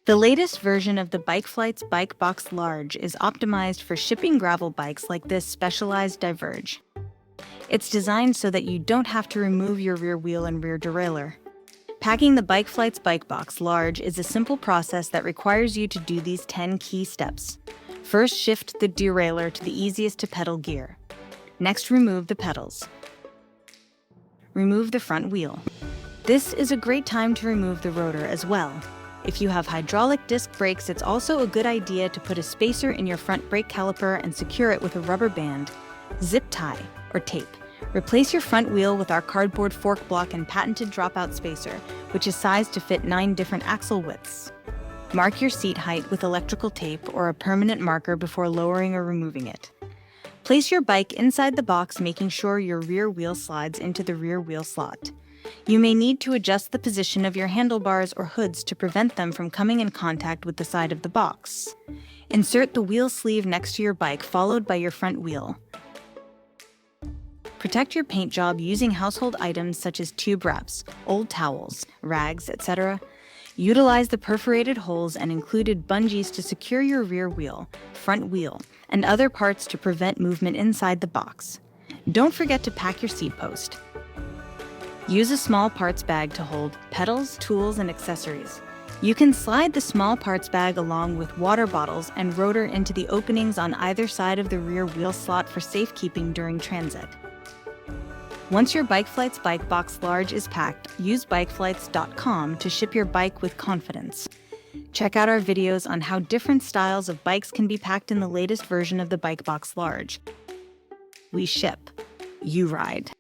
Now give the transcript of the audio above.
The latest version of the Bikeflights Bike Box Large is optimized for shipping gravel bikes like this Specialized Diverge. It's designed so that you don't have to remove your rear wheel and rear derailleur. Packing the Bikeflights Bike Box Large is a simple process that requires you to do these 10 key steps. First, shift the derailleur to the easiest to pedal gear. Next, remove the pedals. Remove the front wheel. This is a great time to remove the rotor as well. If you have hydraulic disc brakes, it's also a good idea to put a spacer in your front brake caliper and secure it with a rubber band, zip tie, or tape. Replace your front wheel with our cardboard fork block and patented dropout spacer, which is sized to fit 9 different axle widths. Mark your seat height with electrical tape or a permanent marker before lowering or removing it. Place your bike inside the box, making sure your rear wheel slides into the rear wheel slot. You may need to adjust the position of your handlebars or hoods to prevent them from coming in contact with the side of the box. Insert the wheel sleeve next to your bike, followed by your front wheel. Protect your paint job using household items such as tube wraps, old towels, rags, etc. Utilize the perforated holes and included bungees to secure your rear wheel, front wheel, and other parts to prevent movement inside the box. Don't forget to pack your seat post. Use a small parts bag to hold pedals, tools, and accessories. You can slide the small parts bag along with water bottles and rotor into the openings on either side of the rear wheel slot for safekeeping during transit. Once your Bikeflights Bike Box Large is packed, use bikeflights.com to ship your bike with confidence. Check out our videos on how different styles of bikes can be packed in the latest version of the Bike Box Large. We ship, you ride.